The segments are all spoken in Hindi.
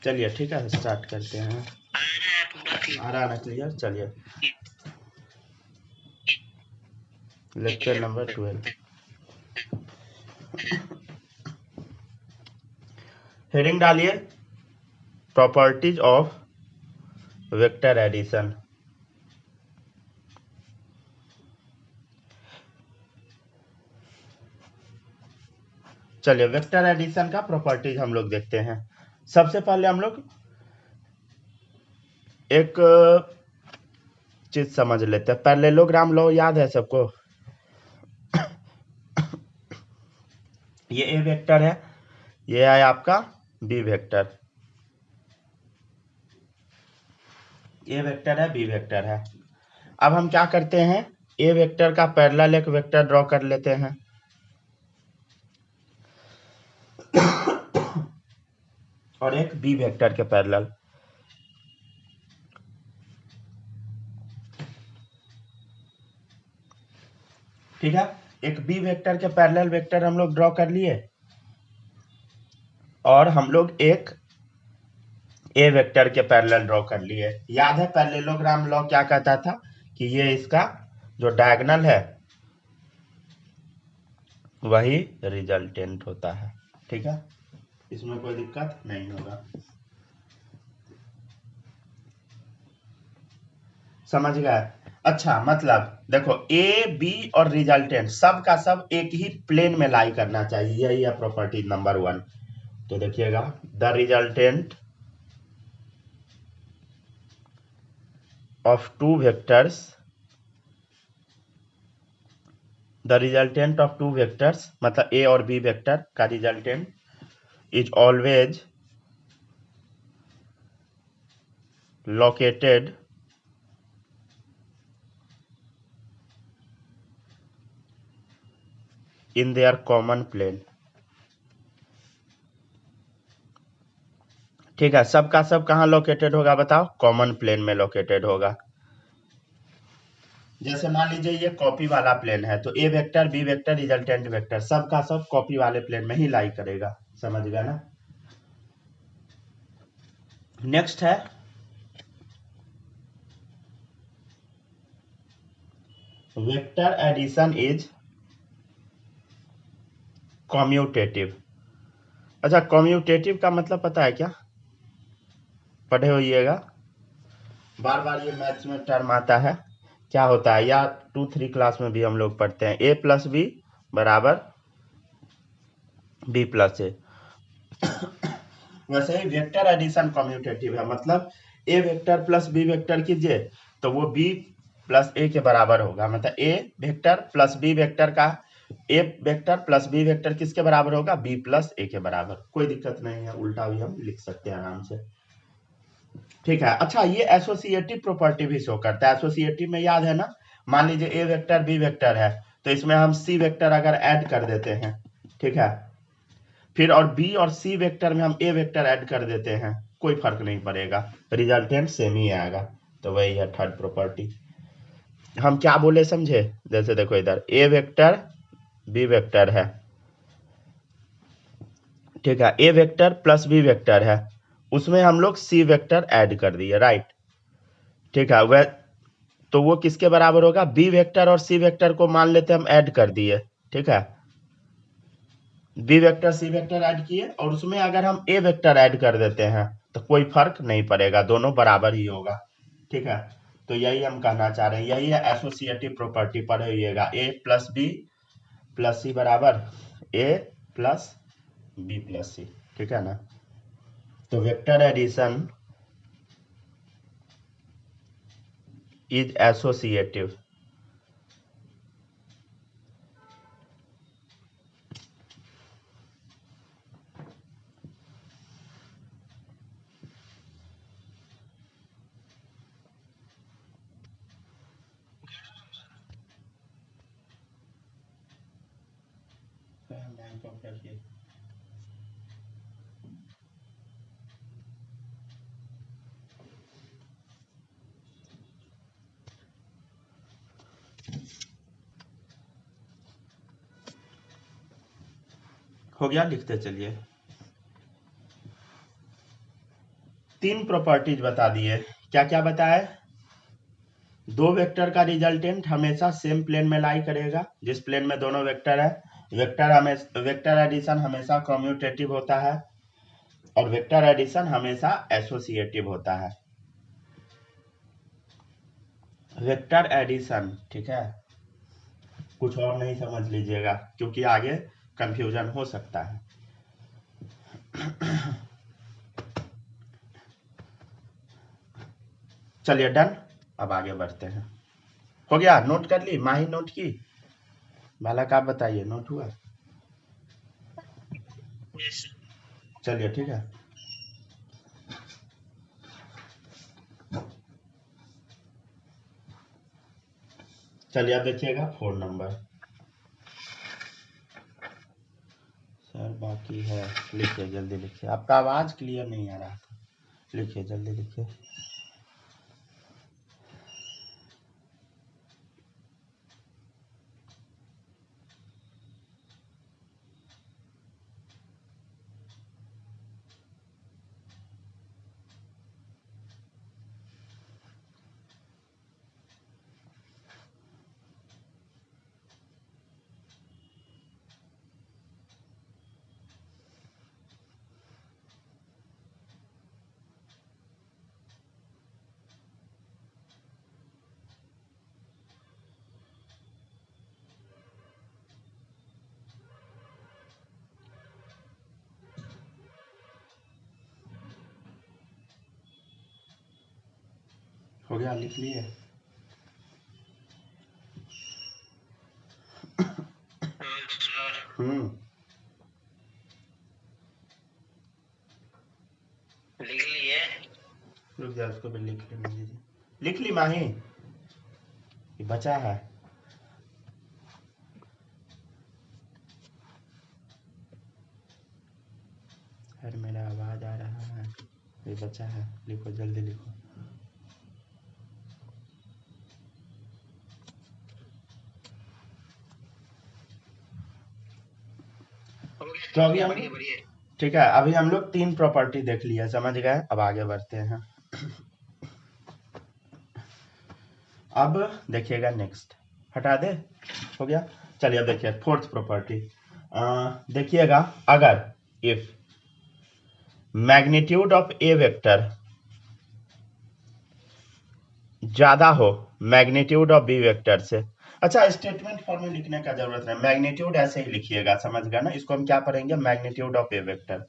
चलिए ठीक है, स्टार्ट करते हैं। आ रहा ना क्लियर? चलिए, लेक्चर नंबर 12। हेडिंग डालिए, प्रॉपर्टीज ऑफ वेक्टर एडिशन। चलिए, वेक्टर एडिशन का प्रॉपर्टीज हम लोग देखते हैं। सबसे पहले हम लोग एक चीज समझ लेते हैं। पैरेललोग्राम लॉ याद है सबको? ये ए वेक्टर है, ये है आपका बी वेक्टर। ए वेक्टर है, बी वेक्टर है। अब हम क्या करते हैं, ए वेक्टर का पैरेलल एक वेक्टर ड्रॉ कर लेते हैं। और एक बी वेक्टर के पैरेलल। ठीक है, एक बी वेक्टर के पैरेलल वेक्टर हम लोग ड्रॉ कर लिए, और हम लोग एक ए वेक्टर के पैरेलल ड्रॉ कर लिए। याद है पैरेललोग्राम लॉ क्या कहता था कि ये इसका जो डायगोनल है वही रिजल्टेंट होता है। ठीक है, इसमें कोई दिक्कत नहीं होगा। समझ गए? अच्छा, मतलब देखो ए बी और रिजल्टेंट सब का सब एक ही प्लेन में लाई करना चाहिए, यही है प्रॉपर्टी नंबर 1। तो देखिएगा, the resultant of two vectors, the resultant of two vectors मतलब ए और बी वेक्टर का resultant is always located in their common plane. ठीक है, सबका सब कहाँ लोकेटेड होगा बताओ? कॉमन प्लेन में लोकेटेड होगा। जैसे मान लीजिए ये कॉपी वाला प्लेन है, तो A vector B vector resultant vector सबका सब कॉपी वाले प्लेन में ही लाई करेगा। समझ गया ना? नेक्स्ट है वेक्टर एडिशन इज कम्यूटेटिव। अच्छा, कम्यूटेटिव का मतलब पता है क्या? पढ़े होइएगा, बार बार ये मैथ्स में टर्म आता है। क्या होता है, या 2-3 क्लास में भी हम लोग पढ़ते हैं, ए प्लस बी बराबर बी प्लस ए। वैसे ही वेक्टर एडिशन कम्यूटेटिव है, मतलब ए वेक्टर प्लस बी वेक्टर कीजिए तो वो बी प्लस ए के बराबर होगा। मतलब ए वेक्टर प्लस बी वेक्टर का ए वेक्टर प्लस बी वेक्टर किसके बराबर होगा? बी प्लस ए के बराबर। कोई दिक्कत नहीं है, उल्टा भी हम लिख सकते हैं आराम से। ठीक है, अच्छा ये एसोसिएटिव प्रॉपर्टी भी शो करता है। एसोसिएटिव में याद है ना, मान लीजिए ए वेक्टर बी वेक्टर है, तो इसमें हम सी वेक्टर अगर ऐड कर देते हैं, ठीक है, फिर और बी और सी वेक्टर में हम ए वेक्टर ऐड कर देते हैं, कोई फर्क नहीं पड़ेगा, रिजल्टेंट सेम ही आएगा। तो वही है थर्ड प्रॉपर्टी। हम क्या बोले समझे? जैसे देखो इधर ए वेक्टर बी वेक्टर है, ठीक है, ए वेक्टर प्लस बी वेक्टर है, उसमें हम लोग सी वेक्टर ऐड कर दिए, राइट? ठीक है, वह तो वो किसके बराबर होगा? बी वेक्टर और सी वेक्टर को मान लेते हम ऐड कर दिए, ठीक है, B vector C vector add किए, और उसमें अगर हम ए वेक्टर ऐड कर देते हैं तो कोई फर्क नहीं पड़ेगा, दोनों बराबर ही होगा। ठीक है, तो यही हम कहना चाह रहे हैं, यही है एसोसिएटिव प्रॉपर्टी। पढ़िएगा, ए प्लस बी प्लस सी बराबर ए प्लस बी प्लस सी। ठीक है ना? तो वेक्टर एडिशन इज एसोसिएटिव। हो गया, लिखते चलिए। तीन प्रॉपर्टीज बता दिए। क्या क्या बताए? दो वेक्टर का रिजल्टेंट हमेशा सेम प्लेन में लाई करेगा, जिस प्लेन में दोनों वेक्टर है। वेक्टर एडिशन हमेशा कम्यूटेटिव होता है और वेक्टर एडिशन हमेशा एसोसिएटिव होता है। वेक्टर एडिशन, ठीक है, कुछ और नहीं समझ लीजिएगा क्योंकि आगे कंफ्यूजन हो सकता है। चलिए डन, अब आगे बढ़ते हैं। हो गया? नोट कर ली? माही नोट की? बालक आप बताइए, नोट हुआ? चलिए ठीक है। चलिए अब देखिएगा 4 नंबर। सर बाकी है, लिखिए जल्दी लिखिए, आपका आवाज क्लियर नहीं आ रहा था, लिखिए जल्दी लिखिए। हो गया? लिख लिए? लिख लिए? रुक जा, उसको भी लिख लेने दीजिए। लिख ली माही? ये बचा है? अरे मेरा आवाज आ रहा है, ये बचा है, लिखो जल्दी लिखो। तो अभी हम, ठीक है, अभी हम लोग 3 प्रॉपर्टी देख लिया, समझ गए? अब आगे बढ़ते हैं। अब देखिएगा नेक्स्ट, हटा दे, हो गया। चलिए अब देखिए 4th प्रॉपर्टी। देखिएगा, अगर if magnitude of A vector ज्यादा हो मैग्नीट्यूड ऑफ बी वेक्टर से। अच्छा, स्टेटमेंट फॉर्म में लिखने का जरूरत नहीं, मैग्नीट्यूड ऐसे ही लिखिएगा, समझ गए ना? इसको हम क्या पढ़ेंगे? मैग्नीट्यूड ऑफ ए वेक्टर,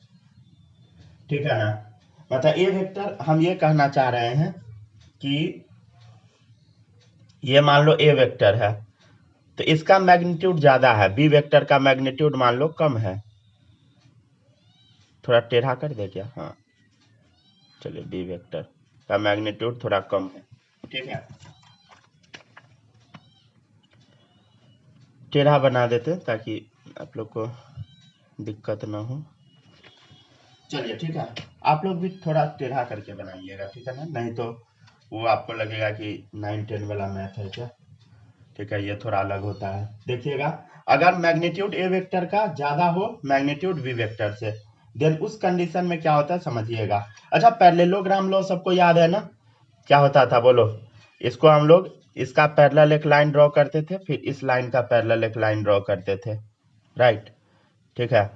ठीक है ना? मतलब ए वेक्टर, हम ये कहना चाह रहे हैं कि ये मान लो ए वेक्टर है, तो इसका मैग्नीट्यूड ज्यादा है, बी वेक्टर का मैग्नीट्यूड मान लो कम है। थोड़ा टेढ़ा कर दे क्या? हाँ, चलिए, बी वेक्टर का मैग्नीट्यूड थोड़ा कम है, ठीक है, टेढ़ा बना देते ताकि आप लोग को दिक्कत ना हो। चलिए ठीक है, आप लोग भी थोड़ा टेढ़ा करके बनाइएगा, ठीक है ना? नहीं तो वो आपको लगेगा कि 9-10 वाला मैथ है क्या, ठीक है? ये थोड़ा अलग होता है। देखिएगा, अगर मैग्नीट्यूड ए वेक्टर का ज्यादा हो मैग्नीट्यूड बी वेक्टर से, देन उस कंडीशन में क्या होता है समझिएगा। अच्छा, पैरेललोग्राम लॉ सबको याद है ना? क्या होता था बोलो? इसको हम लोग, इसका पैरेलल एक लाइन ड्रॉ करते थे, फिर इस लाइन का पैरेलल एक लाइन ड्रॉ करते थे, राइट? ठीक है,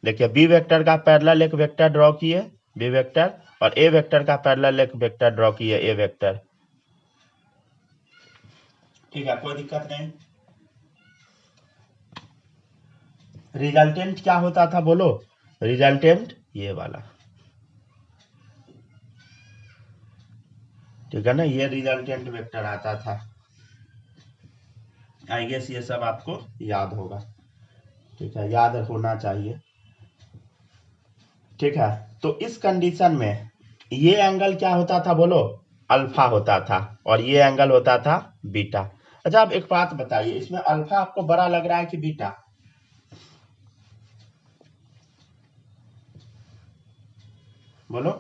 देखिए बी वेक्टर का पैरेलल एक वेक्टर ड्रॉ किए, बी वेक्टर, और ए वेक्टर का पैरेलल एक वेक्टर ड्रॉ किए, ए वेक्टर, ठीक है, कोई दिक्कत नहीं। रिजल्टेंट क्या होता था बोलो? रिजल्टेंट ये वाला, ठीक है ना? ये रिजल्टेंट वेक्टर आता था। आई गेस ये सब आपको याद होगा, ठीक है, याद होना चाहिए, ठीक है। तो इस कंडीशन में ये एंगल क्या होता था बोलो? अल्फा होता था, और ये एंगल होता था बीटा। अच्छा, आप एक बात बताइए, इसमें अल्फा आपको बड़ा लग रहा है कि बीटा? बोलो,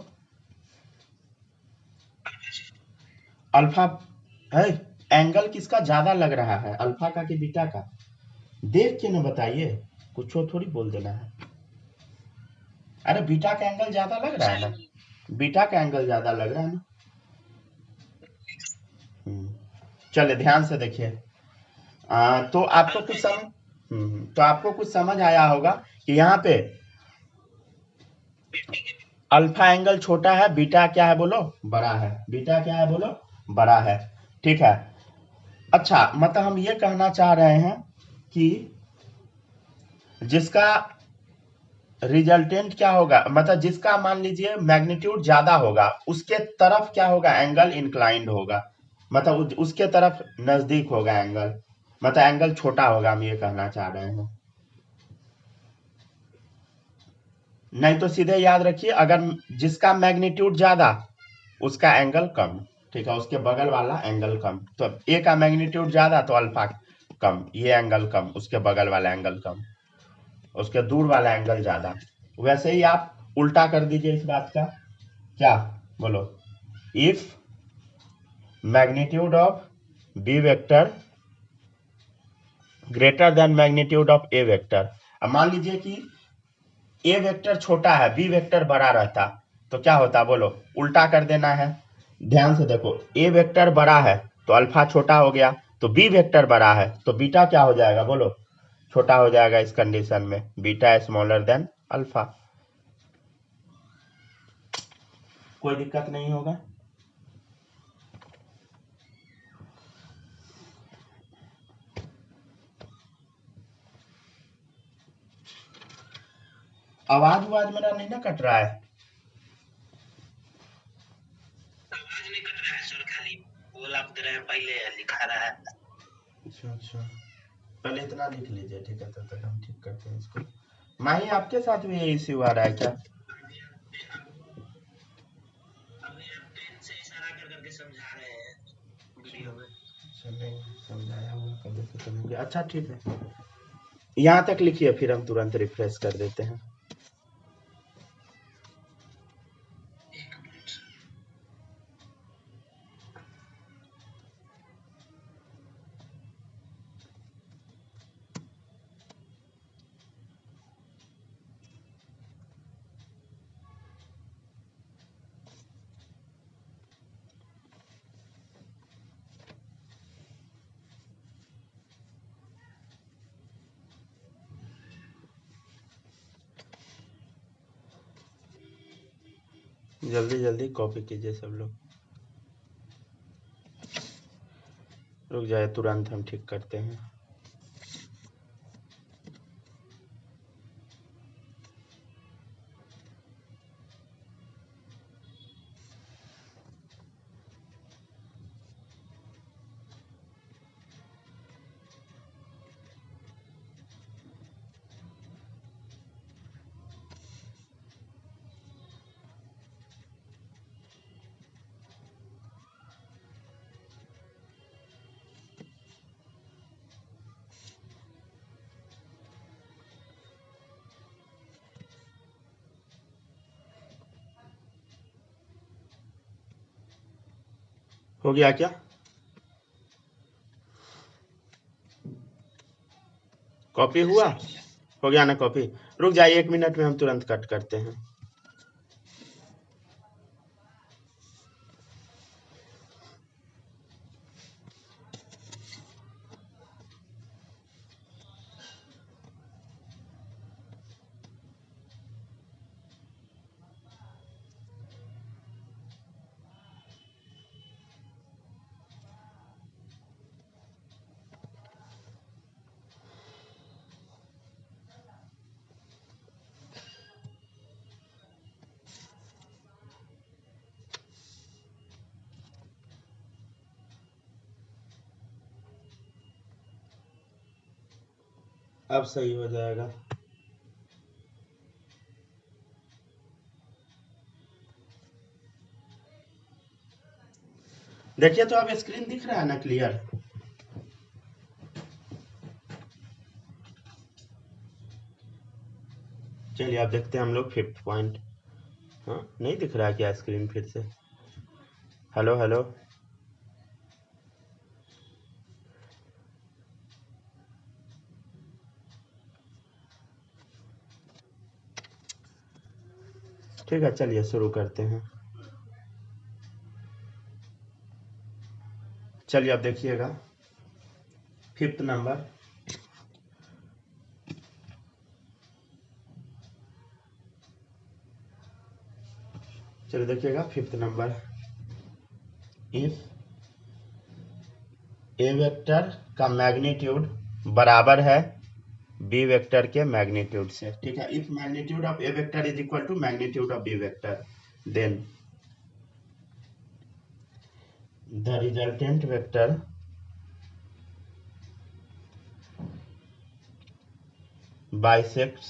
अल्फा है? एंगल किसका ज्यादा लग रहा है, अल्फा का कि बीटा का? देख के ना बताइए, कुछ थोड़ी बोल देना है। अरे बीटा का एंगल ज्यादा लग रहा है ना? बीटा का एंगल ज्यादा लग रहा है ना। चलिए ध्यान से देखिए। तो आपको कुछ समझ तो आपको कुछ समझ आया होगा कि यहाँ पे अल्फा एंगल छोटा है, बीटा क्या है बोलो, बड़ा है। बीटा क्या है बोलो, बड़ा है। ठीक है। अच्छा, मतलब हम ये कहना चाह रहे हैं कि जिसका रिजल्टेंट क्या होगा, मतलब जिसका मान लीजिए मैग्नीट्यूड ज्यादा होगा उसके तरफ क्या होगा, एंगल इंक्लाइंड होगा, मतलब उसके तरफ नजदीक होगा एंगल, मतलब एंगल छोटा होगा, हम ये कहना चाह रहे हैं। नहीं तो सीधे याद रखिए, अगर जिसका मैग्नीट्यूड ज्यादा उसका एंगल कम। ठीक है, उसके बगल वाला एंगल कम। तो ए का मैग्नीट्यूड ज्यादा तो अल्फा कम, ये एंगल कम, उसके बगल वाला एंगल कम, उसके दूर वाला एंगल ज्यादा। वैसे ही आप उल्टा कर दीजिए इस बात का। क्या बोलो, if magnitude of B vector greater than magnitude of A vector. अब मान लीजिए कि ए वेक्टर छोटा है, बी वेक्टर बड़ा रहता, तो क्या होता बोलो, उल्टा कर देना है। ध्यान से देखो, ए वेक्टर बड़ा है तो अल्फा छोटा हो गया, तो बी वेक्टर बड़ा है तो बीटा क्या हो जाएगा बोलो, छोटा हो जाएगा। इस कंडीशन में बीटा स्मॉलर देन अल्फा। कोई दिक्कत नहीं होगा। आवाज मेरा नहीं ना कट रहा है। आवाज नहीं कट रहा है सर, खाली बोल आप दे रहे हैं, पहले लिखा रहा है। अच्छा अच्छा, पहले इतना लिख लीजिए। ठीक है, तब तक हम ठीक करते हैं इसको। माही, आपके साथ भी ये इश्यू आ रहा है क्या? अभी आप पेन से इशारा कर करके समझा रहे हैं वीडियो में। नहीं समझाया होगा, पहले से समझ गया। अच्छा ठीक है, यहाँ तक लिखिए, फिर हम तुरंत रिफ्रेश कर देते हैं। एक मिनट। जल्दी जल्दी कॉपी कीजिए सब लोग। रुक जाए, तुरंत हम ठीक करते हैं। हो गया क्या? कॉपी हुआ? हो गया ना कॉपी? रुक जाइए, 1 मिनट में हम तुरंत कट करते हैं। अब सही हो जाएगा। देखिए तो अब स्क्रीन दिख रहा है ना क्लियर? चलिए अब देखते हैं हम लोग 5th पॉइंट। हाँ, नहीं दिख रहा है क्या स्क्रीन फिर से? Hello hello. ठीक है, चलिए शुरू करते हैं। चलिए अब देखिएगा 5th नंबर। चलिए देखिएगा 5th number. If A vector का मैग्नीट्यूड बराबर है बी वेक्टर के मैग्नीट्यूड से, ठीक है। If magnitude of A vector is equal to magnitude of B vector, then the resultant vector bisects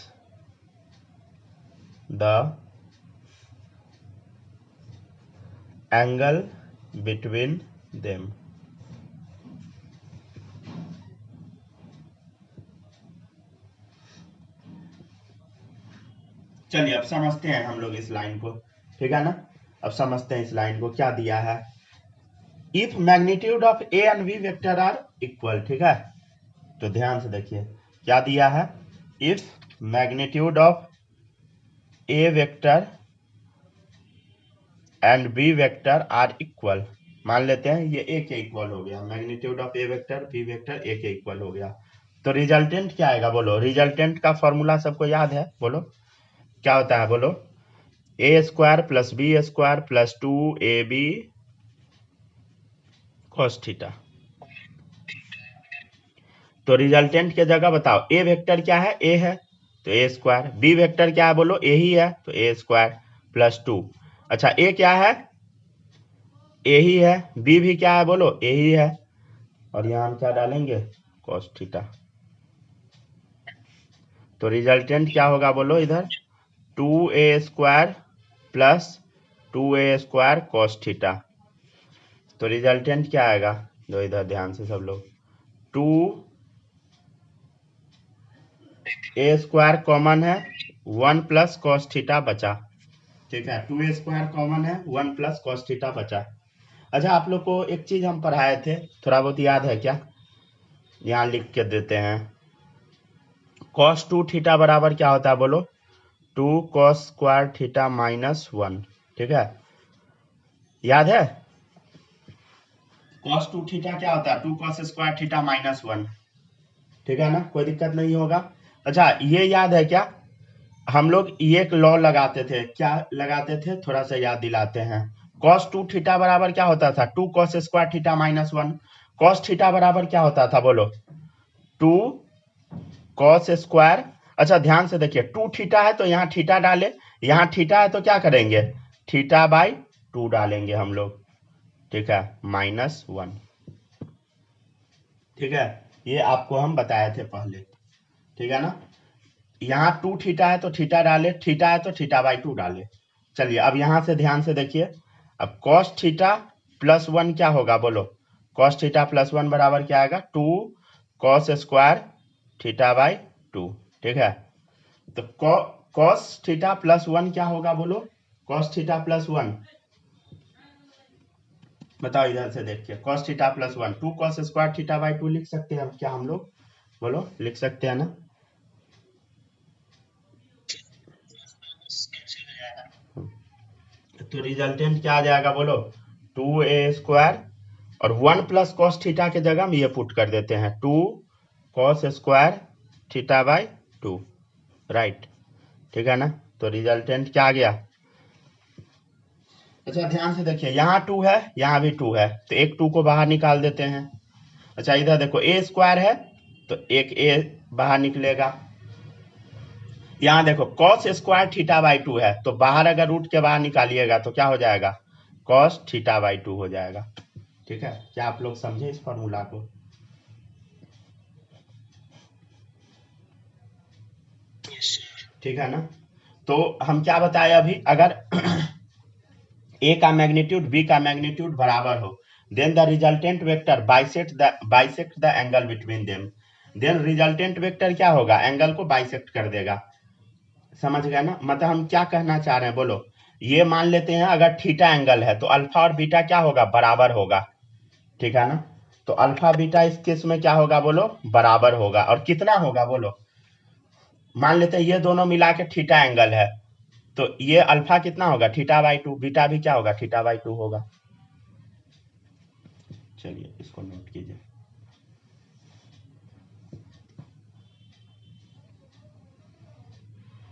the angle between them। चलिए अब समझते हैं हम लोग इस लाइन को, ठीक है ना। अब समझते हैं इस लाइन को, क्या दिया है। If magnitude of A and B vector are equal, ठीक है। तो ध्यान से देखिए क्या दिया है। If magnitude of A vector and B vector are equal, मान लेते हैं ये ए के इक्वल हो गया, magnitude of A vector B vector A के इक्वल हो गया, तो रिजल्टेंट क्या आएगा बोलो। रिजल्टेंट का फॉर्मूला सबको याद है, बोलो क्या होता है, बोलो A square plus B square plus 2ab cos theta. तो रिजल्टेंट के जगह बताओ, ए वेक्टर क्या है, ए है तो ए स्क्वायर, बी वेक्टर क्या है बोलो, ए ही है तो ए स्क्वायर प्लस 2। अच्छा ए क्या है, ए ही है, बी भी क्या है बोलो, ए ही है, और यहां हम क्या डालेंगे, cos थीटा। तो रिजल्टेंट क्या होगा बोलो इधर, 2a square plus 2a square cos theta. तो रिजल्टेंट क्या आएगा, जो इधर ध्यान से सब लोग, 2a स्क्वायर कॉमन है, 1 प्लस cos थीटा बचा, ठीक है। 2a स्क्वायर कॉमन है, 1 प्लस cos थीटा बचा। अच्छा आप लोग को एक चीज हम पढ़ाए थे, थोड़ा बहुत याद है क्या, यहाँ लिख के देते हैं। cos 2 थीटा बराबर क्या होता है बोलो, 2 cos स्क्वायर थीटा माइनस 1, ठीक है, याद है। cos 2 थीटा क्या होता है, 2 cos स्क्वायर थीटा माइनस 1, ठीक है ना, कोई दिक्कत नहीं होगा। अच्छा ये याद है क्या, हम लोग ये एक लॉ लगाते थे, क्या लगाते थे, थोड़ा सा याद दिलाते हैं। cos 2 थीटा बराबर क्या होता था, 2 cos square theta minus 1। cos theta बराबर क्या होता था बोलो, 2 cos स्क्वायर। अच्छा ध्यान से देखिए, 2 थीटा है तो यहाँ थीटा डाले, यहाँ थीटा है तो क्या करेंगे, थीटा बाई 2 डालेंगे हम लोग, ठीक है, माइनस 1, ठीक है। ये आपको हम बताए थे पहले, ठीक है ना। यहाँ 2 थीटा है तो थीटा डाले, थीटा है तो थीटा बाई 2 डाले। चलिए अब यहां से ध्यान से देखिए, अब cos थीटा प्लस 1 क्या होगा बोलो, cos थीटा प्लस 1 बराबर क्या आएगा, 2 cos स्क्वायर थीटा बाई 2, ठीक है। तो cos थीटा प्लस 1 क्या होगा बोलो, cos थीटा प्लस 1, बताओ इधर से देखिए, cos theta plus 1, 2 cos square theta by 2 लिख सकते हैं क्या हम लोग, बोलो लिख सकते हैं ना। तो रिजल्टेंट क्या आ जाएगा बोलो, 2a स्क्वायर, और 1 प्लस cos थीटा के जगह हम ये पुट कर देते हैं, 2 cos square theta by 2, right, ठीक है ना। तो रिजल्टेंट क्या आ गया। अच्छा ध्यान से देखिए, यहाँ 2 है यहाँ भी 2 है, तो एक 2 को बाहर निकाल देते हैं। अच्छा इधर देखो a स्क्वायर है तो एक a बाहर निकलेगा। यहाँ देखो cos स्क्वायर थीटा बाई 2 है, तो बाहर अगर रूट के बाहर निकालिएगा तो क्या हो जाएगा, cos थीटा बाई 2 हो जाएगा, ठीक है। क्या आप लोग समझे इस फॉर्मूला को, ठीक है ना। तो हम क्या बताए अभी, अगर a का मैग्नीट्यूड b का मैग्नीट्यूड बराबर हो, then the resultant vector bisect the angle between them, then resultant vector क्या होगा, एंगल को बाइसेक्ट कर देगा, समझ गए ना। मतलब हम क्या कहना चाह रहे हैं बोलो, ये मान लेते हैं अगर थीटा एंगल है तो अल्फा और बीटा क्या होगा, बराबर होगा, ठीक है ना। तो अल्फा बीटा इस केस में क्या होगा बोलो, बराबर होगा, और कितना होगा बोलो, मान लेते हैं ये दोनों मिला के थीटा एंगल है, तो ये अल्फा कितना होगा, थीटा बाई 2, बीटा भी क्या होगा, थीटा बाई 2 होगा, चलिए इसको नोट कीजिए।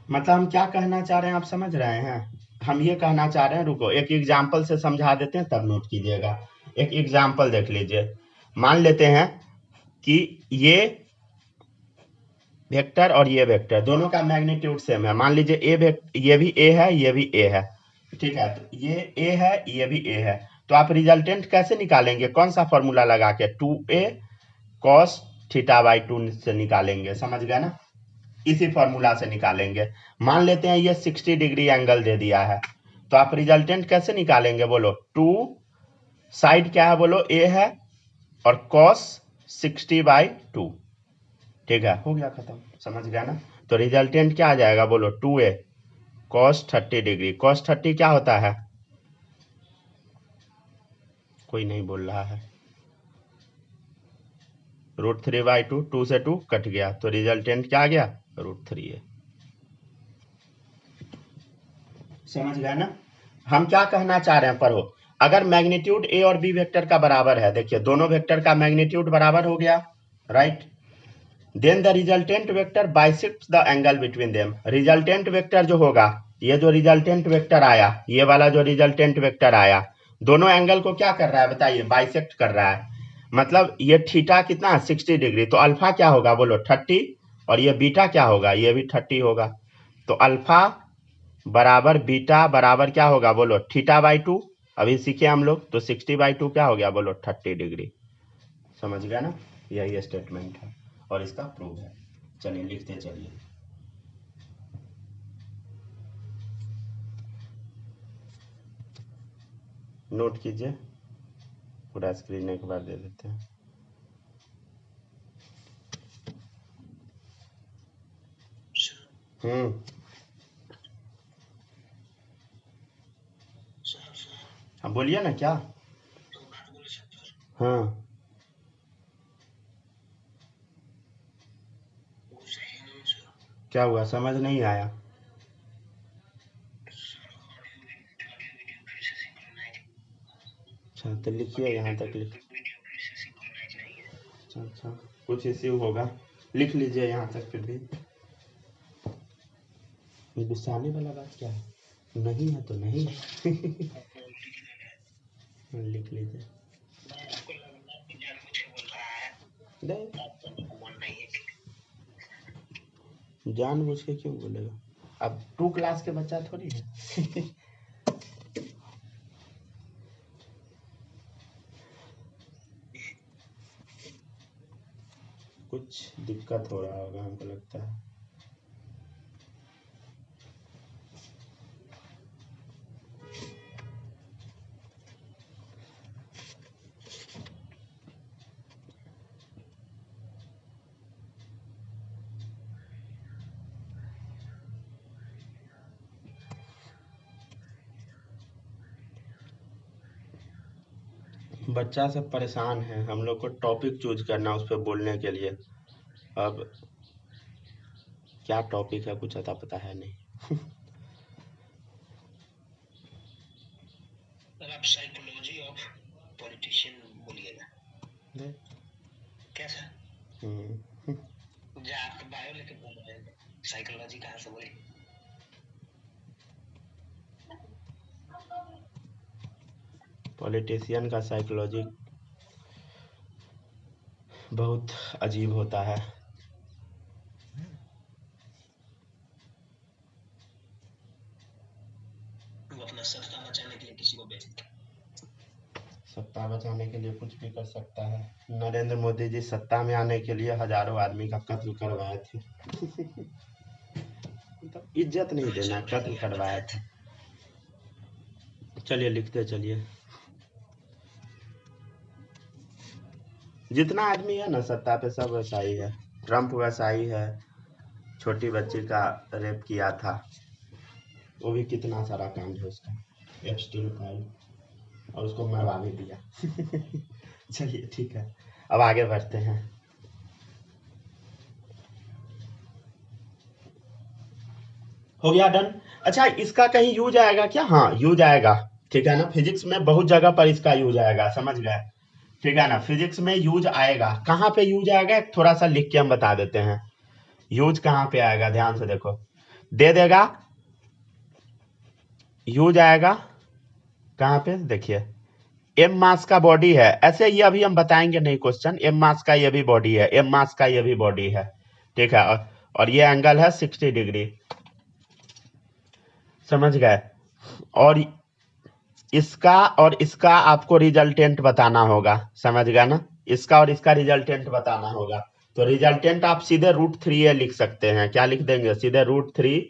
मतलब हम क्या कहना चाह रहे हैं आप समझ रहे हैं? हम ये कहना चाह रहे हैं, रुको एक एग्जाम्पल से समझा देते हैं तब नोट कीजिएगा। एक एग्जाम्पल देख लीजिए। मान लेते हैं कि ये वेक्टर और ये वेक्टर दोनों का मैग्नीट्यूड सेम है। मान लीजिए ये भी ए है, ये भी ए है, ठीक है। तो ये ए है, ये भी ए है। तो आप रिजल्टेंट कैसे निकालेंगे? कौन सा फॉर्मूला लगा के? 2a cos θ/2 से निकालेंगे, समझ गए ना? इसी फॉर्मूला से निकालेंगे। मान लेते हैं ये 60 डिग्री एंगल दे दिया है, तो आप रिजल्टेंट कैसे निकालेंगे बोलो? 2 साइड क्या है बोलो? ए है, और cos 60/2, ठीक है, हो गया खत्म, समझ गया ना? तो रिजल्टेंट क्या आ जाएगा बोलो? 2a cos 30 degree. cos 30 क्या होता है? कोई नहीं बोल रहा है। √3/2, 2 से 2 कट गया, तो रिजल्टेंट क्या आ गया? √3a। समझ गए ना? हम क्या कहना चाह रहे हैं पढ़ो। अगर मैग्नीट्यूड ए और बी वेक्टर का बराबर है, देखिए दोनों वेक्टर का मैग्नीट्यूड बराबर हो गया, right? Then the resultant vector bisects the angle between them. Resultant vector जो होगा, ये जो रिजल्टेंट वेक्टर आया, ये वाला जो रिजल्टेंट वेक्टर आया, दोनों एंगल को क्या कर रहा है बताइए? बाइसेक्ट कर रहा है। मतलब ये थीटा कितना है? 60 डिग्री। तो अल्फा क्या होगा बोलो? 30। और ये बीटा क्या होगा? ये भी 30 होगा। तो अल्फा बराबर बीटा बराबर क्या होगा बोलो? θ/2। अभी सीखे हम लोग, तो 60/2 क्या हो गया बोलो? 30 डिग्री। समझ गया ना? यही स्टेटमेंट है और इसका प्रूफ है। चलिए लिखते चलिए। नोट कीजिए, पूरा स्क्रीन एक बार दे देते हैं। हाँ बोलिए ना, क्या? हाँ क्या हुआ, समझ नहीं आया? अच्छा तो लिखिए, यहाँ तक लिख। अच्छा कुछ इश्यू होगा, लिख लीजिए यहाँ तक। फिर भी ये गुस्सा आने वाला बात क्या है? नहीं है तो नहीं लिख लीजिए। जानबूझ के क्यों बोलेगा? अब 2 क्लास के बच्चा थोड़ी है कुछ दिक्कत हो रहा होगा हमको लगता है। बच्चा सब परेशान है, हम लोग को टॉपिक चूज करना उस पर बोलने के लिए। अब क्या टॉपिक है कुछ अता पता है नहीं सर आप साइकोलॉजी ऑफ पॉलिटिशियन बोलिएगा। क्या सर? आप बायो लेके बोल रहे हैं, साइकोलॉजी कहाँ से बोले? पॉलिटिशियन का साइकोलॉजी बहुत अजीब होता है। वो अपना सत्ता बचाने के लिए किसी को बेचते, सत्ता बचाने के लिए कुछ भी कर सकता है। नरेंद्र मोदी जी सत्ता में आने के लिए हजारों आदमी का कत्ल करवाए थे मतलब इज्जत नहीं देना, कत्ल करवाए थे। चलिए लिखते चलिए। जितना आदमी है ना सत्ता पे सब वैसा ही है। ट्रम्प वैसा ही है, छोटी बच्ची का रेप किया था, वो भी कितना सारा कांड है उसका, एप्स्टीन फाइल, और उसको मरवा भी दिया चलिए ठीक है, अब आगे बढ़ते हैं। हो गया डन। अच्छा इसका कहीं यूज आएगा क्या? हाँ यूज आएगा, ठीक है ना? फिजिक्स में बहुत जगह पर इसका यूज आएगा, समझ गए? ठीक है ना, फिजिक्स में यूज आएगा। कहाँ पे यूज आएगा थोड़ा सा लिख के हम बता देते हैं। यूज कहाँ पे आएगा, ध्यान से देखो, दे देगा यूज आएगा कहाँ पे, देखिए एम मास का बॉडी है, ऐसे ये अभी हम बताएंगे नहीं क्वेश्चन, एम मास का ये भी बॉडी है, एम मास का ये भी बॉडी है, ठीक है, और ये एंगल है 60 डिग्री, समझ गए। और इसका आपको रिजल्टेंट बताना होगा, समझ गए ना, इसका और इसका रिजल्टेंट बताना होगा। तो रिजल्टेंट आप सीधे √3a लिख सकते हैं, क्या लिख देंगे, सीधे √3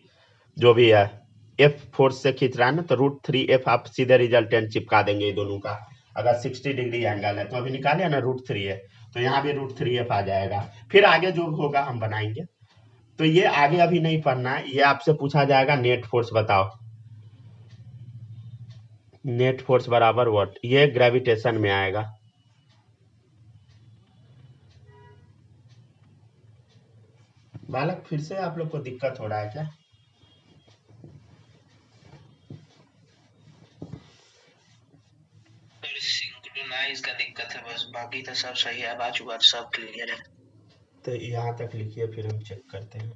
जो भी है, एफ फोर्स से खींच रहा है ना, तो √3f आप सीधे रिजल्टेंट चिपका देंगे दोनों का। अगर 60 डिग्री एंगल है तो अभी निकाले ना √3a, तो यहाँ भी √3f आ जाएगा। फिर आगे जो होगा हम बनाएंगे। तो ये आगे अभी नहीं पढ़ना है, ये आपसे पूछा जाएगा नेट फोर्स बताओ, नेट फोर्स बराबर व्हाट, ये ग्रेविटेशन में आएगा। बालक फिर से आप लोग को दिक्कत हो रहा है क्या? सिंक्रोनाइज का दिक्कत है बस, बाकी तो सब सही है, बात सब क्लियर है। तो यहाँ तक लिखिए, फिर हम चेक करते हैं।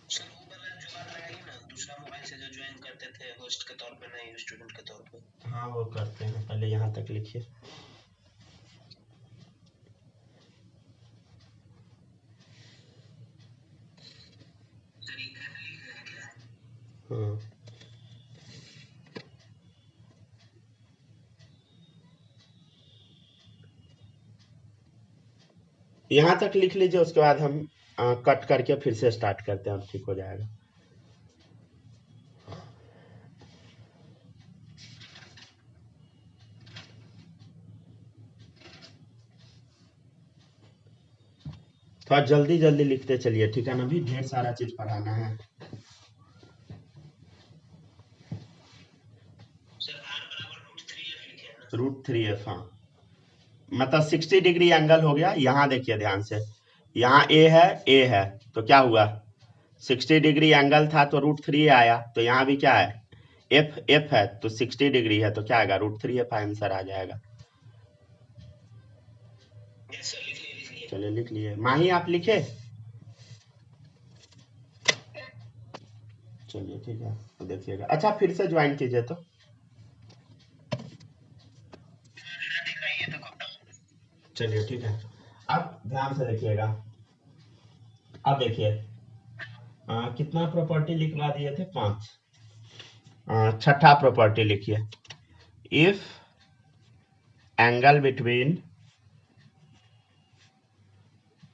सर वो वाला जो बात रही ना, दूसरा मोबाइल से जो ज्वाइन करते थे होस्ट के तौर पे, नहीं स्टूडेंट के तौर पे। हाँ वो करते हैं, पहले यहाँ तक लिखिए। हाँ यहाँ तक लिख लीजिए, उसके बाद हम कट करके फिर से स्टार्ट करते हैं, ठीक हो जाएगा। थोड़ा जल्दी जल्दी लिखते चलिए, ठीक है ना, भी ढेर सारा चीज पढ़ाना है। √3f, हाँ, मतलब 60 डिग्री एंगल हो गया। यहाँ देखिए ध्यान से, यहाँ ए है, तो क्या हुआ, 60 डिग्री एंगल था तो √3 आया, तो यहाँ भी क्या है, एफ है, तो 60 डिग्री है, तो क्या आएगा, √3f आंसर आ जाएगा। चलिए लिख लिए, माही आप लिखे, चलिए ठीक है, तो देखिएगा। अच्छा फिर से ज्वाइन कीजिए तो, चलिए ठीक है। अब ध्यान से देखिएगा, अब देखिए कितना प्रॉपर्टी लिखवा दिए थे, 5। छठा प्रॉपर्टी लिखिए, if angle between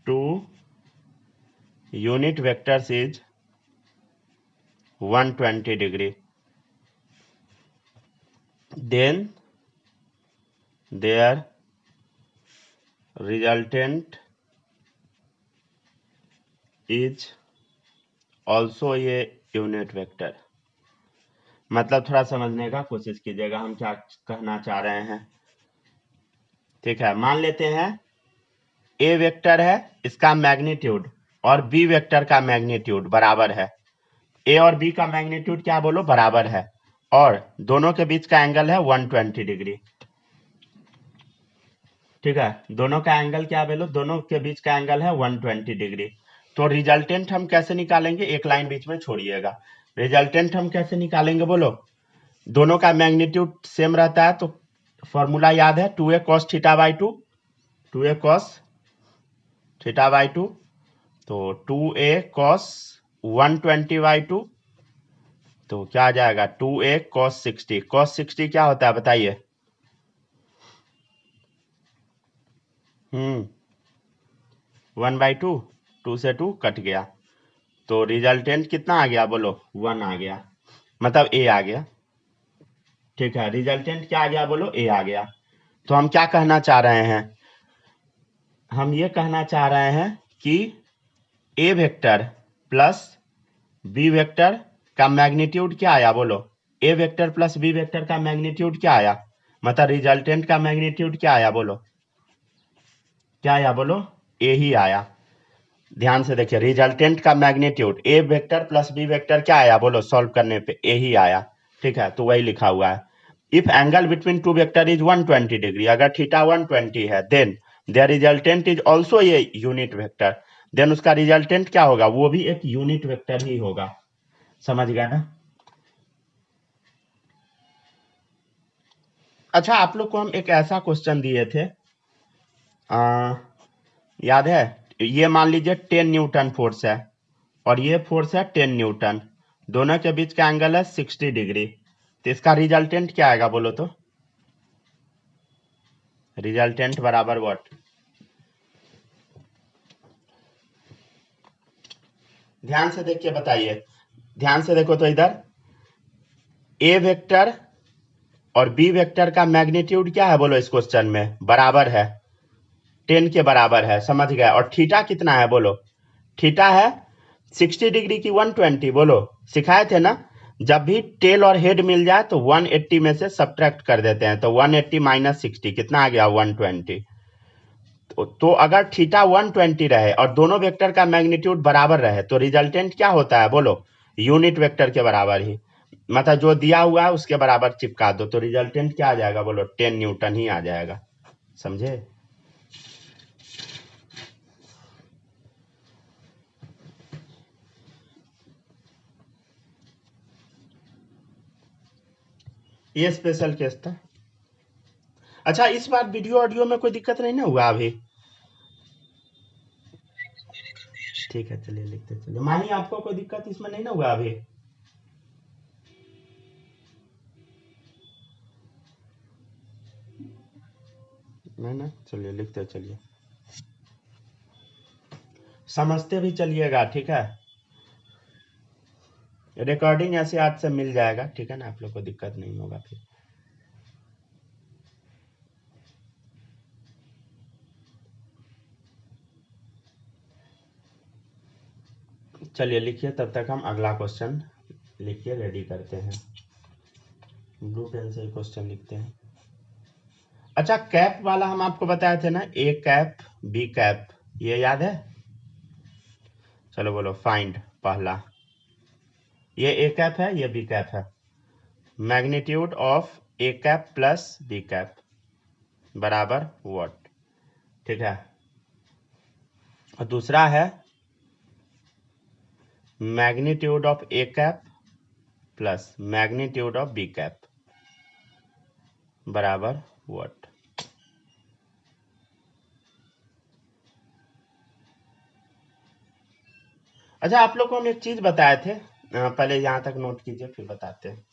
two unit vectors is 120 degree, then their resultant is also a unit vector. मतलब थोड़ा समझने का कोशिश कीजिएगा हम क्या कहना चाह रहे हैं, ठीक है। मान लेते हैं ए वेक्टर है, इसका मैग्नीट्यूड और बी वेक्टर का मैग्नीट्यूड बराबर है। ए और बी का मैग्नीट्यूड क्या बोलो, बराबर है, और दोनों के बीच का एंगल है 120 डिग्री, ठीक है। दोनों का एंगल क्या बोलो, दोनों के बीच का एंगल है 120 डिग्री। तो रिजल्टेंट हम कैसे निकालेंगे, एक लाइन बीच में छोड़िएगा, रिजल्टेंट हम कैसे निकालेंगे बोलो, दोनों का मैग्नीट्यूड सेम रहता है, तो फॉर्मूला याद है, 2a cos θ/2, 2a cos θ/2, तो 2a cos 120/2, तो क्या आ जाएगा, 2a cos 60। cos 60 क्या होता है बताइए, 1/2, 2 से 2 कट गया, तो रिजल्टेंट कितना आ गया बोलो, 1 आ गया, मतलब ए आ गया, ठीक है। रिजल्टेंट क्या आ गया बोलो, ए आ गया। तो हम क्या कहना चाह रहे हैं, हम ये कहना चाह रहे हैं कि ए वेक्टर प्लस बी वेक्टर का मैग्नीट्यूड क्या आया बोलो, ए वेक्टर प्लस बी वेक्टर का मैग्नीट्यूड क्या आया, मतलब रिजल्टेंट का मैग्नीट्यूड क्या आया बोलो, क्या आया बोलो, ए ही आया। ध्यान से देखिए, रिजल्टेंट का magnitude A vector plus B vector क्या आया बोलो, सॉल्व करने पे ए ही आया, ठीक है, तो वही लिखा हुआ है। If angle between two vector is 120 degree, अगर थीटा 120 है, then their resultant is also ये यूनिट वेक्टर, देन उसका रिजल्टेंट क्या होगा, वो भी एक यूनिट वेक्टर ही होगा। समझ गया ना? अच्छा, आप लोग को हम एक ऐसा क्वेश्चन दिए थे, याद है? ये मान लीजिए 10 न्यूटन फोर्स है और ये फोर्स है 10 न्यूटन, दोनों के बीच का एंगल है 60 डिग्री, तो इसका रिजल्टेंट क्या आएगा बोलो तो? रिजल्टेंट बराबर व्हाट? ध्यान से देखिए, बताइए, ध्यान से देखो तो इधर ए वेक्टर और बी वेक्टर का मैग्नीट्यूड क्या है बोलो इस क्वेश्चन में? बराबर है, 10 के बराबर है। समझ गए? और थीटा कितना है बोलो? थीटा है 60 डिग्री की 120, बोलो, सिखाए थे ना? जब भी टेल और हेड मिल जाए तो 180 में से सब्ट्रैक्ट कर देते हैं, तो 180 माइनस 60 कितना आ गया? 120। तो अगर थीटा 120 रहे और दोनों वेक्टर का मैग्नीट्यूड बराबर रहे तो रिजल्टेंट क्या होता है बोलो? यूनिट वेक्टर के बराबर ही, मतलब जो दिया हुआ है उसके बराबर चिपका दो, तो रिजल्टेंट क्या आ जाएगा बोलो? 10 न्यूटन ही आ जाएगा। समझे? ये स्पेशल केस था। अच्छा, इस बार वीडियो ऑडियो में कोई दिक्कत नहीं ना हुआ अभी? ठीक है, चलिए लिखते चलिए। मानी, आपको कोई दिक्कत इसमें नहीं ना हुआ अभी? नहीं ना, चलिए लिखते चलिए, समझते भी चलिएगा, ठीक है? रिकॉर्डिंग ऐसे आज से मिल जाएगा, ठीक है ना? आप लोग को दिक्कत नहीं होगा फिर। चलिए लिखिए, तब तक हम अगला क्वेश्चन लिखिए, रेडी करते हैं। ब्लू पेन से क्वेश्चन लिखते हैं। अच्छा, कैप वाला हम आपको बताए थे ना, ए कैप बी कैप, ये याद है? चलो बोलो, फाइंड पहला, ये ए कैप है, ये बी कैप है, magnitude of A cap plus B cap बराबर व्हाट? ठीक है। और दूसरा है magnitude of A cap plus magnitude of B cap बराबर व्हाट? अच्छा, आप लोग को हम एक चीज बताए थे, पहले यहां तक नोट कीजिए फिर बताते हैं।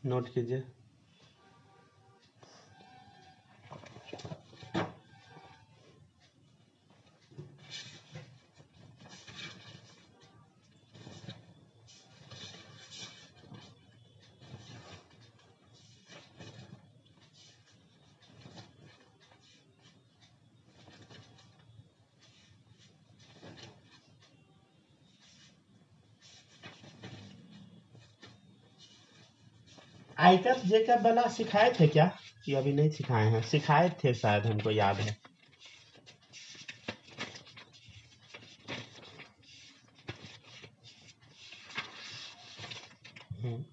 नोट कीजिए। आई कैप जे कैप वाला सिखाए थे क्या, कि अभी नहीं सिखाए हैं? सिखाए थे शायद, हमको याद है।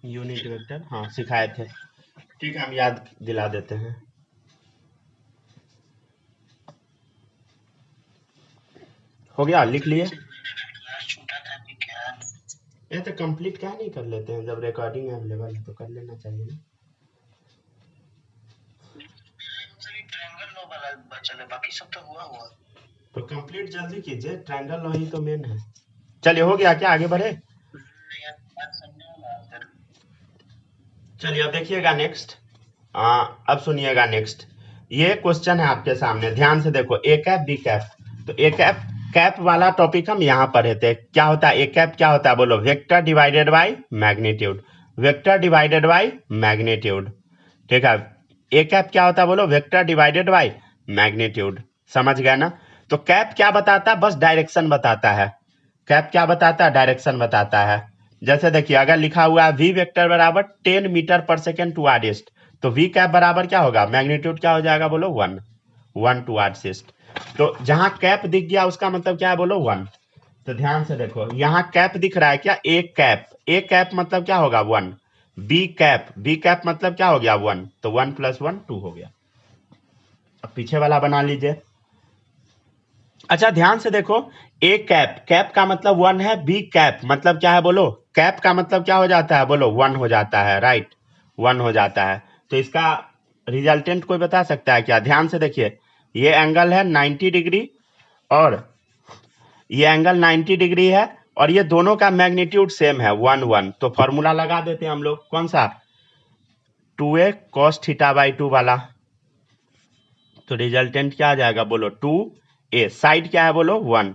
यूनिट वेक्टर, हाँ सिखाए थे। ठीक है, हम याद दिला देते हैं। हो गया, लिख लिए? क्लास छूटा था कि क्या? ये तो कंप्लीट क्या नहीं कर लेते हैं, जब रिकॉर्डिंग अवेलेबल है तो कर लेना चाहिए ना। ट्रायंगल लो वाला बचा है, बाकी सब तो हुआ हुआ। तो कंप्लीट जल्दी कीजिए, ट्रायंगल लॉ ही तो मेन है। चलिए, हो गया क्या? आगे बढ़े? चलिए अब देखिएगा नेक्स्ट। अब सुनिएगा नेक्स्ट, ये क्वेश्चन है आपके सामने, ध्यान से देखो, ए कैप बी कैप। तो ए कैप कैप वाला टॉपिक हम यहाँ पढ़े थे। क्या होता है ए कैप? क्या होता है बोलो? Vector divided by magnitude, vector divided by magnitude. ठीक है, ए कैप क्या होता है बोलो? Vector divided by magnitude. समझ गया ना? तो कैप क्या बताता है? बस डायरेक्शन बताता है। कैप क्या बताता है? डायरेक्शन बताता है। जैसे देखिए, अगर लिखा हुआ है वी वेक्टर बराबर 10 मीटर पर सेकेंड टुवर्ड ईस्ट, तो वी कैप बराबर क्या होगा? मैग्नीट्यूड क्या हो जाएगा बोलो? 1 टुवर्ड्स ईस्ट। तो जहां कैप दिख गया उसका मतलब क्या है बोलो? 1। तो ध्यान से देखो, यहाँ कैप दिख रहा है क्या? ए कैप मतलब क्या होगा? 1। बी कैप मतलब क्या हो गया? 1। तो 1 + 1 2 हो गया। अब पीछे वाला बना लीजिए। अच्छा ध्यान से देखो, ए कैप का मतलब 1 है, बी कैप मतलब क्या है बोलो? कैप का मतलब क्या हो जाता है बोलो? 1 हो जाता है, राइट, 1 हो जाता है। तो इसका रिजल्टेंट कोई बता सकता है क्या? ध्यान से देखिए, ये एंगल है 90 डिग्री और ये एंगल 90 डिग्री है और ये दोनों का मैग्नीट्यूड सेम है, 1 1। तो फॉर्मूला लगा देते हैं हम लोग, कौन सा? 2a cos θ/2 वाला। तो रिजल्टेंट क्या आ जाएगा बोलो? 2a, साइड क्या है बोलो? 1,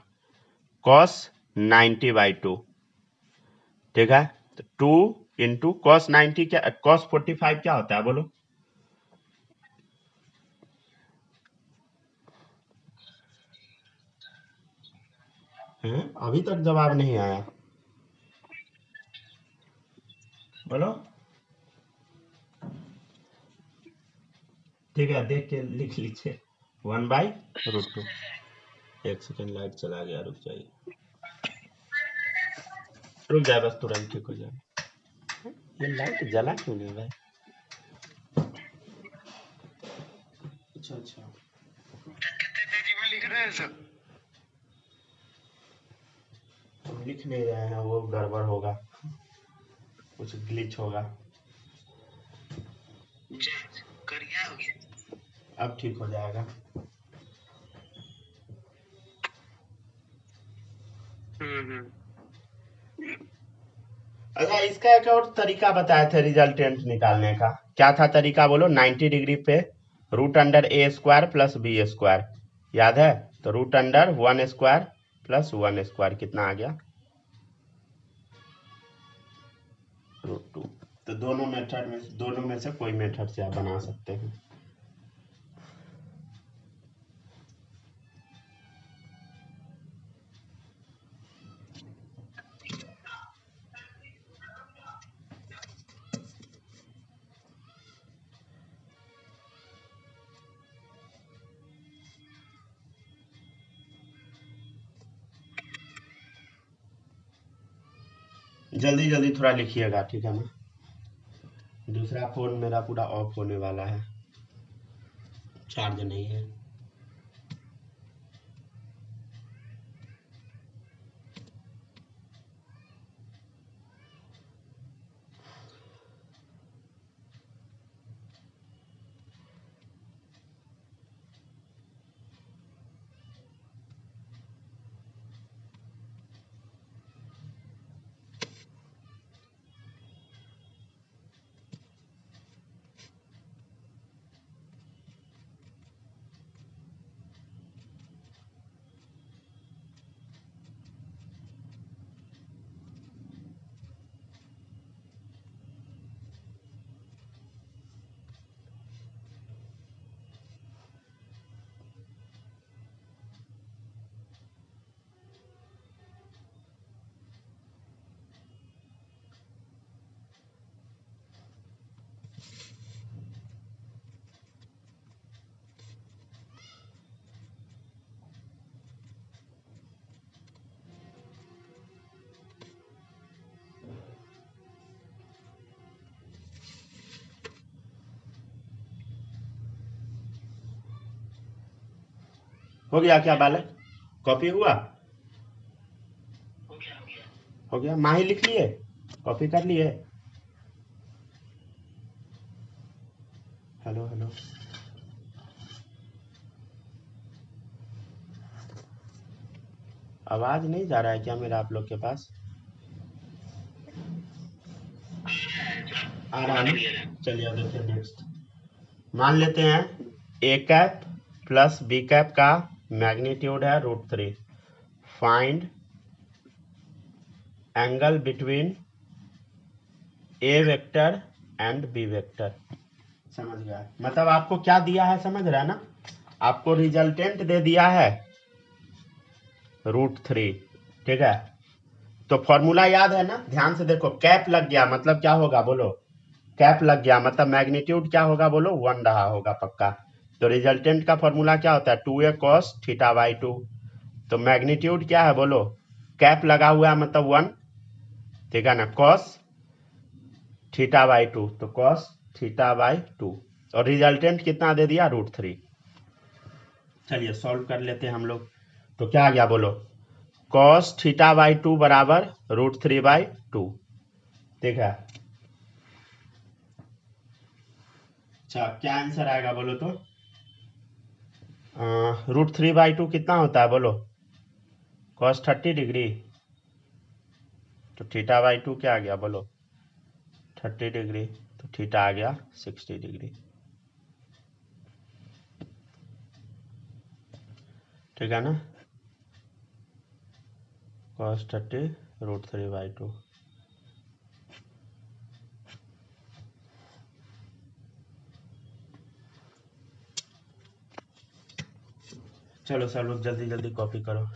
cos 90/2। ठीक है, तो 2 इंटू cos 90 क्या, cos 45 क्या होता है बोलो? हैं? अभी तक जवाब नहीं आया, बोलो। ठीक है, देख के लिख लीजिए, 1/√2। एक सेकेंड, लाइट चला गया, रुक जाइए, रुक जाए बस, तुरंत ठीक हो जाए। ये लाइट जला क्यों नहीं भाई? अच्छा अच्छा, कितनी तेजी में लिख रहे हैं सब। हम लिख नहीं रहे हैं, वो गड़बड़ होगा, कुछ ग्लिच होगा। कर गया हो गया। अब ठीक हो जाएगा। अच्छा, इसका एक और तरीका बताए थे रिजल्टेंट निकालने का, क्या था तरीका बोलो? 90 डिग्री पे √a² प्लस b², याद है? तो √1² प्लस 1² कितना आ गया? √2। तो दोनों में से कोई मेथड से आप बना सकते हैं। जल्दी जल्दी थोड़ा लिखिएगा, ठीक है ना? दूसरा फोन मेरा पूरा ऑफ होने वाला है, चार्ज नहीं है। हो गया क्या बालक? कॉपी हुआ? हो गया, माही लिख लिए, कॉपी कर लिए? हेलो हेलो, आवाज नहीं जा रहा है क्या मेरा आप लोग के पास? आ रहा है ना? चलिए अब देखिए नेक्स्ट। मान लेते हैं A cap plus B cap का मैग्नीट्यूड है √3। Find angle between A vector and B vector. समझ गया? मतलब आपको क्या दिया है, समझ रहा है ना? आपको रिजल्टेंट दे दिया है √3, ठीक है? तो फॉर्मूला याद है ना? ध्यान से देखो, कैप लग गया मतलब क्या होगा बोलो? कैप लग गया मतलब मैग्नीट्यूड क्या होगा बोलो? 1 रहा होगा पक्का। तो रिजल्टेंट का फॉर्मूला क्या होता है? 2a cos θ/2। तो मैग्नीट्यूड क्या है बोलो? कैप लगा हुआ है मतलब 1, ठीक है ना, कॉस थीटा बाई 2, तो कॉस थीटा बाई 2, और रिजल्टेंट कितना दे दिया, √3। चलिए सॉल्व कर लेते हैं हम लोग। तो क्या आ गया बोलो, कॉस थीटा बाई 2 बराबर √3/2, ठीक है। अच्छा क्या आंसर आएगा बोलो तो, √3/2 कितना होता है बोलो, कॉस 30 डिग्री, तो थीटा बाई 2 क्या आ गया बोलो, 30 डिग्री, तो थीटा आ गया 60 डिग्री, ठीक है ना, cos 30 √3/2। चलो सब लोग जल्दी जल्दी कॉपी करो।